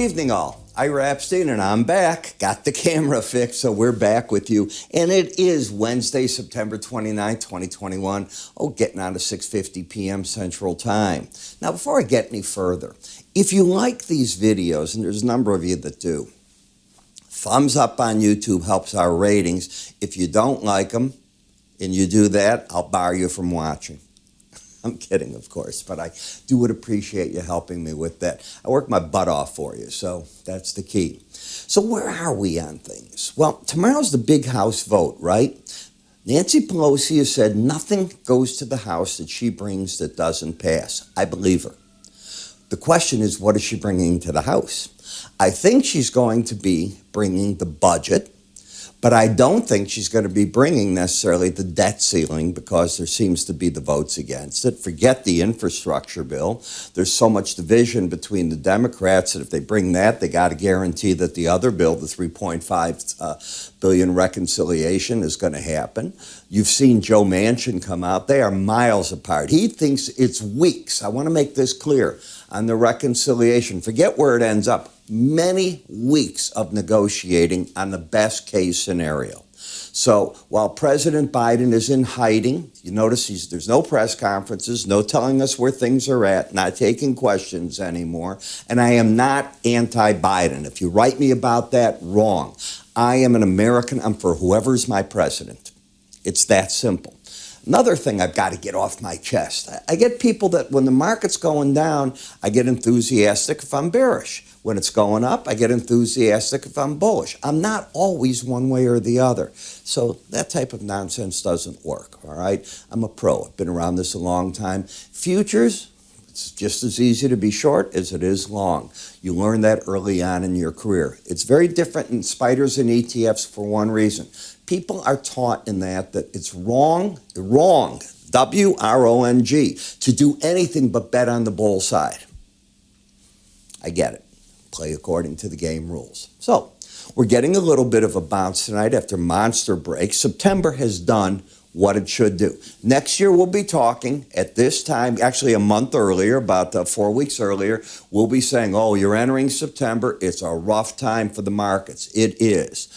evening, all. Ira Epstein, and I'm back. Got the camera fixed, so we're back with you. And it is Wednesday, September 29th, 2021. Getting on to 6:50 p.m. Central Time. Now, before I get any further, if you like these videos, and there's a number of you that do, thumbs up on YouTube helps our ratings. If you don't like them, and you do that, I'll bar you from watching. I'm kidding, of course, but I would appreciate you helping me with that. I work my butt off for you, so that's the key. So where are we on things? Well, tomorrow's the big House vote, right? Nancy Pelosi has said nothing goes to the House that she brings that doesn't pass. I believe her. The question is, what is she bringing to the House? I think she's going to be bringing the budget, but I don't think she's going to be bringing necessarily the debt ceiling because there seems to be the votes against it. Forget the infrastructure bill. There's so much division between the Democrats that if they bring that, they got to guarantee that the other bill, the $3.5 billion reconciliation, is going to happen. You've seen Joe Manchin come out. They are miles apart. He thinks it's weeks. I want to make this clear on the reconciliation. Forget where it ends up. Many weeks of negotiating on the best case scenario. So while President Biden is in hiding, you notice there's no press conferences, no telling us where things are at, not taking questions anymore. And I am not anti-Biden. If you write me about that, wrong. I am an American. I'm for whoever's my president. It's that simple. Another thing I've got to get off my chest. I get people that when the market's going down, I get enthusiastic if I'm bearish. When it's going up, I get enthusiastic if I'm bullish. I'm not always one way or the other. So that type of nonsense doesn't work, all right? I'm a pro. I've been around this a long time. Futures, it's just as easy to be short as it is long. You learn that early on in your career. It's very different in spiders and ETFs for one reason. People are taught in that it's wrong, W-R-O-N-G, to do anything but bet on the bull side. I get it. Play according to the game rules. So we're getting a little bit of a bounce tonight after monster breaks. September has done what it should do. Next year, we'll be talking at this time, actually a month earlier, about 4 weeks earlier, we'll be saying, you're entering September. It's a rough time for the markets. It is.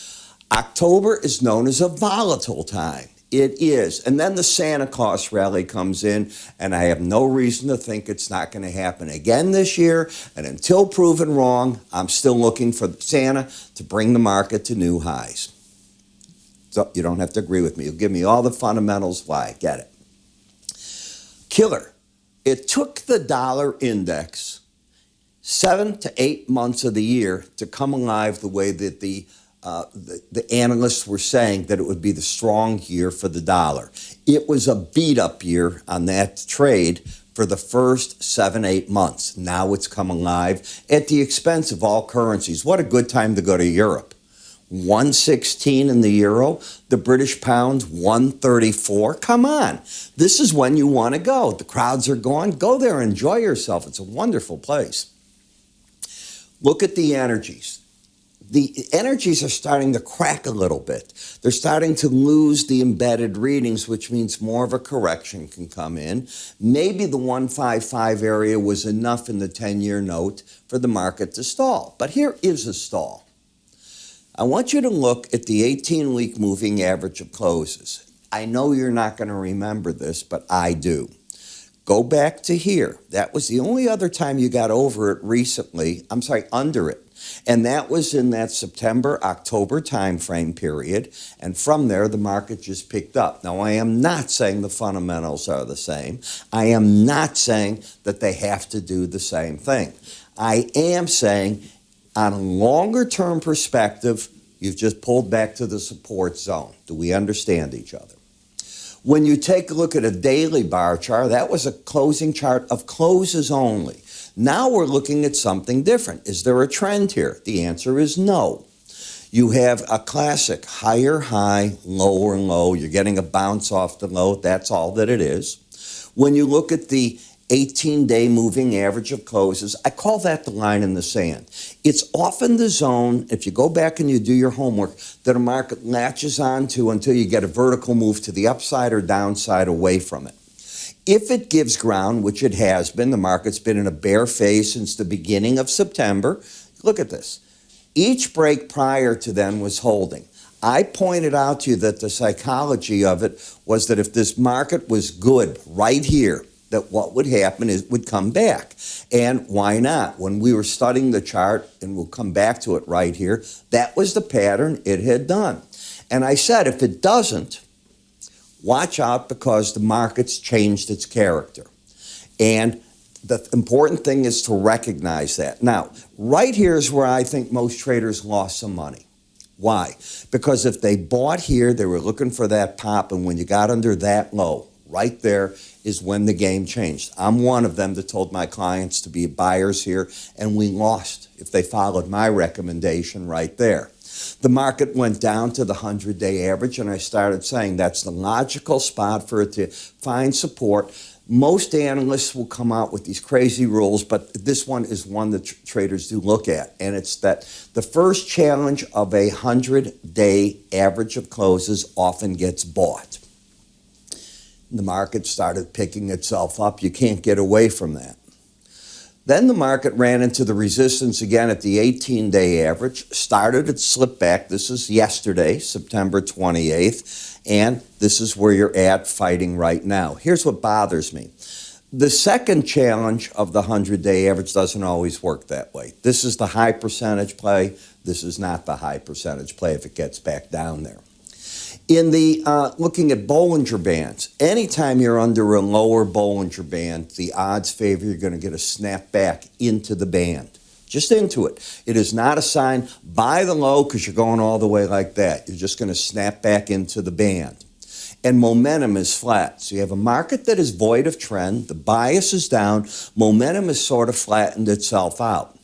October is known as a volatile time. It is. And then the Santa Claus rally comes in, and I have no reason to think it's not going to happen again this year. And until proven wrong, I'm still looking for Santa to bring the market to new highs. So you don't have to agree with me. You'll give me all the fundamentals why. I get it. Killer. It took the dollar index 7 to 8 months of the year to come alive the way that the analysts were saying that it would be the strong year for the dollar. It was a beat-up year on that trade for the first 7-8 months. Now it's come alive at the expense of all currencies. What a good time to go to Europe. 116 in the euro, the British pound 134. Come on. This is when you want to go. The crowds are gone. Go there, enjoy yourself. It's a wonderful place. Look at the energies. The energies are starting to crack a little bit. They're starting to lose the embedded readings, which means more of a correction can come in. Maybe the 155 area was enough in the 10-year note for the market to stall. But here is a stall. I want you to look at the 18-week moving average of closes. I know you're not going to remember this, but I do. Go back to here. That was the only other time you got over it recently. Under it. And that was in that September-October timeframe period. And from there, the market just picked up. Now, I am not saying the fundamentals are the same. I am not saying that they have to do the same thing. I am saying on a longer-term perspective, you've just pulled back to the support zone. Do we understand each other? When you take a look at a daily bar chart, that was a closing chart of closes only. Now we're looking at something different. Is there a trend here? The answer is no. You have a classic higher high, lower low. You're getting a bounce off the low. That's all that it is. When you look at the 18-day moving average of closes, I call that the line in the sand. It's often the zone, if you go back and you do your homework, that a market latches onto until you get a vertical move to the upside or downside away from it. If it gives ground, which it has been, the market's been in a bear phase since the beginning of September. Look at this. Each break prior to then was holding. I pointed out to you that the psychology of it was that if this market was good right here, that what would happen is it would come back. And why not? When we were studying the chart, and we'll come back to it right here, that was the pattern it had done. And I said, if it doesn't, watch out because the market's changed its character. And the important thing is to recognize that. Now, right here is where I think most traders lost some money. Why? Because if they bought here, they were looking for that pop, and when you got under that low, right there is when the game changed. I'm one of them that told my clients to be buyers here, and we lost if they followed my recommendation right there. The market went down to the 100-day average, and I started saying that's the logical spot for it to find support. Most analysts will come out with these crazy rules, but this one is one that traders do look at, and it's that the first challenge of a 100-day average of closes often gets bought. The market started picking itself up. You can't get away from that. Then the market ran into the resistance again at the 18-day average, started its slip back. This is yesterday, September 28th, and this is where you're at fighting right now. Here's what bothers me. The second challenge of the 100-day average doesn't always work that way. This is the high percentage play. This is not the high percentage play if it gets back down there. In the looking at Bollinger Bands, anytime you're under a lower Bollinger Band, the odds favor you're going to get a snap back into the band, just into it. It is not a sign buy the low because you're going all the way like that. You're just going to snap back into the band. And momentum is flat. So you have a market that is void of trend. The bias is down. Momentum has sort of flattened itself out.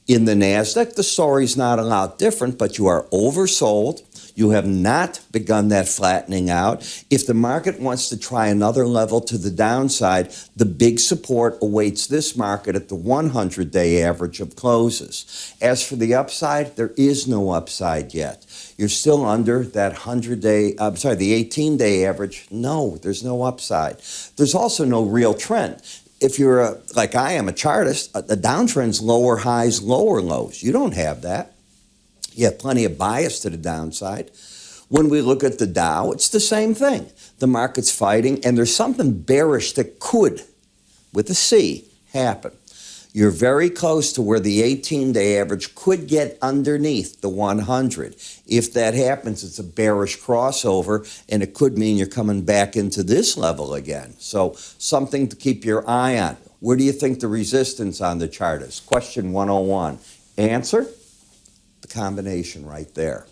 In the NASDAQ, the story's not a lot different, but you are oversold. You have not begun that flattening out. If the market wants to try another level to the downside, the big support awaits this market at the 100-day average of closes. As for the upside, there is no upside yet. You're still under that the 18-day average. No, there's no upside. There's also no real trend. If you're like I am, a chartist, the downtrend's lower highs, lower lows. You don't have that. You have plenty of bias to the downside. When we look at the Dow, it's the same thing. The market's fighting, and there's something bearish that could, with a C, happen. You're very close to where the 18-day average could get underneath the 100. If that happens, it's a bearish crossover, and it could mean you're coming back into this level again. So something to keep your eye on. Where do you think the resistance on the chart is? Question 101. Answer? The combination right there.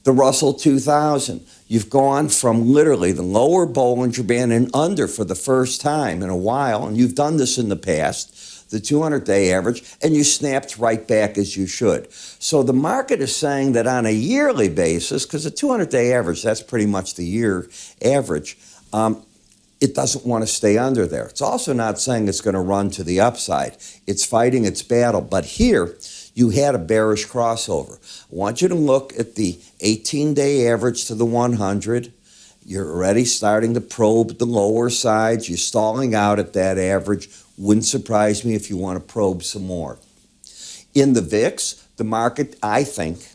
The Russell 2000, you've gone from literally the lower Bollinger Band and under for the first time in a while, and you've done this in the past, the 200-day average, and you snapped right back as you should. So the market is saying that on a yearly basis, because the 200-day average, that's pretty much the year average, it doesn't want to stay under there. It's also not saying it's going to run to the upside. It's fighting its battle. But here, you had a bearish crossover. I want you to look at the 18-day average to the 100. You're already starting to probe the lower sides. You're stalling out at that average. Wouldn't surprise me if you want to probe some more. In the VIX, the market, I think,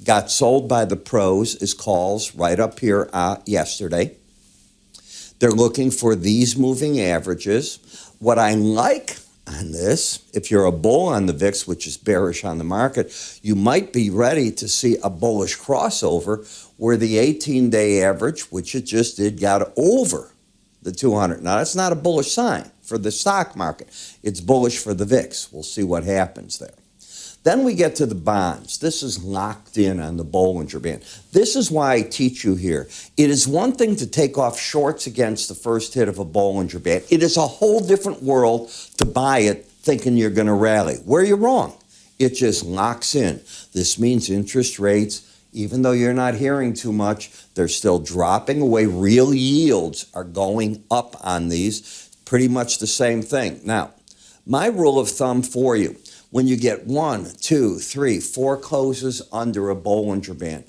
got sold by the pros as calls right up here yesterday. They're looking for these moving averages. What I like on this, if you're a bull on the VIX, which is bearish on the market, you might be ready to see a bullish crossover where the 18-day average, which it just did, got over the 200. Now, that's not a bullish sign for the stock market. It's bullish for the VIX. We'll see what happens there. Then we get to the bonds. This is locked in on the Bollinger Band. This is why I teach you here. It is one thing to take off shorts against the first hit of a Bollinger Band. It is a whole different world to buy it thinking you're going to rally. Where you're wrong. It just locks in. This means interest rates, even though you're not hearing too much, they're still dropping away. Real yields are going up on these. Pretty much the same thing. Now, my rule of thumb for you, when you get 1, 2, 3, 4 closes under a Bollinger Band,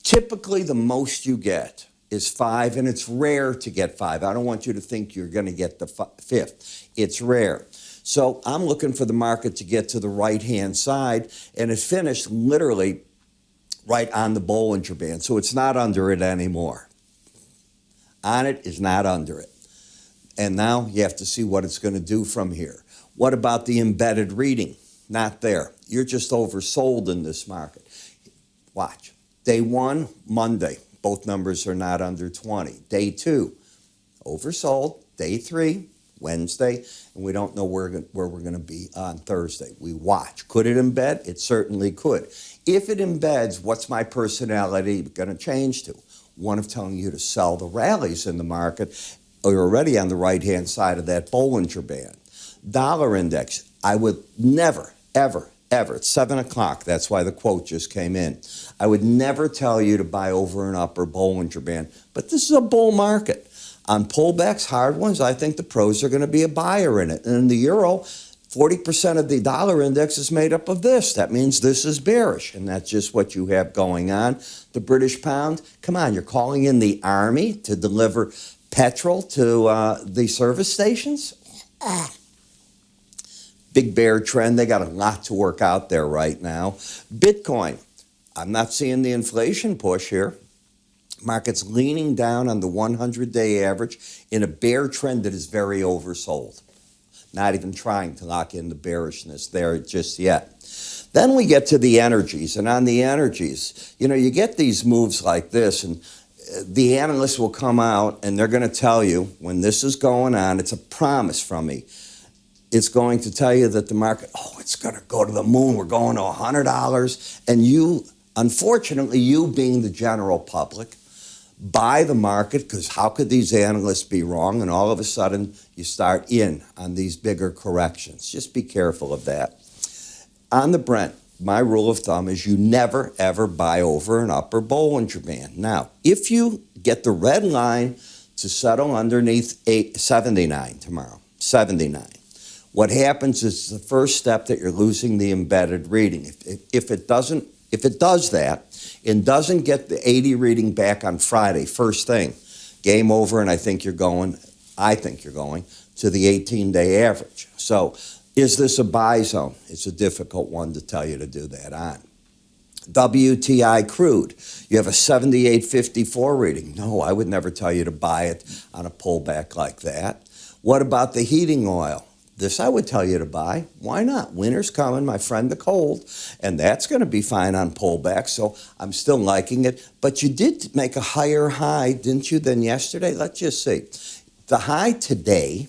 typically the most you get is 5, and it's rare to get 5. I don't want you to think you're going to get the 5th. It's rare. So I'm looking for the market to get to the right-hand side, and it finished literally right on the Bollinger Band. So it's not under it anymore. On it is not under it. And now you have to see what it's going to do from here. What about the embedded reading? Not there. You're just oversold in this market. Watch. Day 1, Monday. Both numbers are not under 20. Day 2, oversold. Day 3, Wednesday. And we don't know where we're going to be on Thursday. We watch. Could it embed? It certainly could. If it embeds, what's my personality going to change to? One of telling you to sell the rallies in the market. You're already on the right-hand side of that Bollinger Band. Dollar index, I would never, ever, it's 7 o'clock. That's why the quote just came in. I would never tell you to buy over and upper Bollinger Band, but this is a bull market. On pullbacks, hard ones, I think the pros are going to be a buyer in it. And in the euro, 40% of the dollar index is made up of this. That means this is bearish, and that's just what you have going on. The British pound, come on, you're calling in the army to deliver petrol to the service stations? Big bear trend. They got a lot to work out there right now. Bitcoin. I'm not seeing the inflation push here. Market's leaning down on the 100-day average in a bear trend that is very oversold. Not even trying to lock in the bearishness there just yet. Then we get to the energies. And on the energies, you get these moves like this, and the analysts will come out and they're going to tell you when this is going on, it's a promise from me. It's going to tell you that the market, it's going to go to the moon. We're going to $100. And you, unfortunately, you being the general public, buy the market because how could these analysts be wrong? And all of a sudden, you start in on these bigger corrections. Just be careful of that. On the Brent, my rule of thumb is you never, ever buy over an upper Bollinger Band. Now, if you get the red line to settle underneath 79 tomorrow, 79, what happens is the first step that you're losing the embedded reading. If it does that and doesn't get the 80 reading back on Friday, first thing, game over, and I think you're going to the 18-day average. So is this a buy zone? It's a difficult one to tell you to do that on. WTI crude, you have a 78.54 reading. No, I would never tell you to buy it on a pullback like that. What about the heating oil? This I would tell you to buy. Why not? Winter's coming, my friend, the cold, and that's going to be fine on pullback, so I'm still liking it. But you did make a higher high, didn't you, than yesterday? Let's just see. The high today,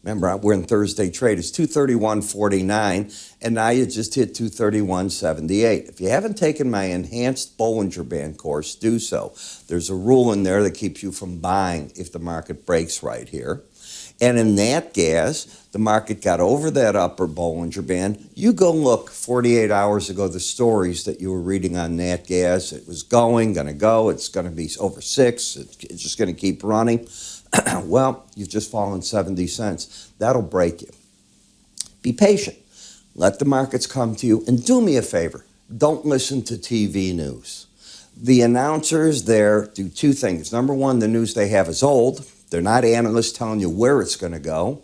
remember, we're in Thursday trade, is 231.49, and now you just hit 231.78. If you haven't taken my enhanced Bollinger Band course, do so. There's a rule in there that keeps you from buying if the market breaks right here. And in nat gas, the market got over that upper Bollinger Band. You go look 48 hours ago, the stories that you were reading on nat gas. It was going to go. It's going to be over 6. It's just going to keep running. Well, you've just fallen 70 cents. That'll break you. Be patient. Let the markets come to you. And do me a favor. Don't listen to TV news. The announcers there do two things. Number one, the news they have is old. They're not analysts telling you where it's going to go.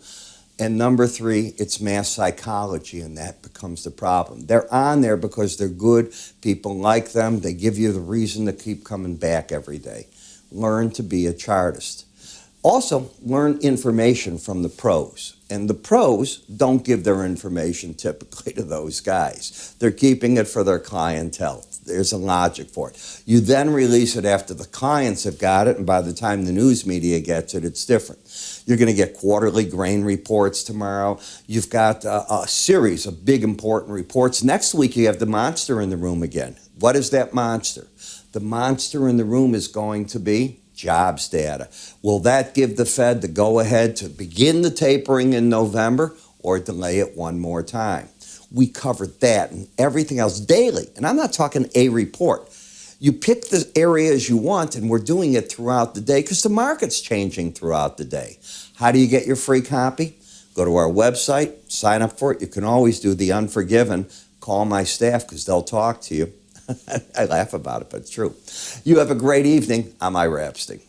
And number 3, it's mass psychology, and that becomes the problem. They're on there because they're good. People like them. They give you the reason to keep coming back every day. Learn to be a chartist. Also, learn information from the pros. And the pros don't give their information typically to those guys. They're keeping it for their clientele. There's a logic for it. You then release it after the clients have got it, and by the time the news media gets it, it's different. You're going to get quarterly grain reports tomorrow. You've got a series of big, important reports. Next week, you have the monster in the room again. What is that monster? The monster in the room is going to be jobs data. Will that give the Fed the go-ahead to begin the tapering in November or delay it one more time? We covered that and everything else daily. And I'm not talking a report. You pick the areas you want, and we're doing it throughout the day because the market's changing throughout the day. How do you get your free copy? Go to our website, sign up for it. You can always do the Unforgiven. Call my staff because they'll talk to you. I laugh about it, but it's true. You have a great evening. I'm Ira Epstein.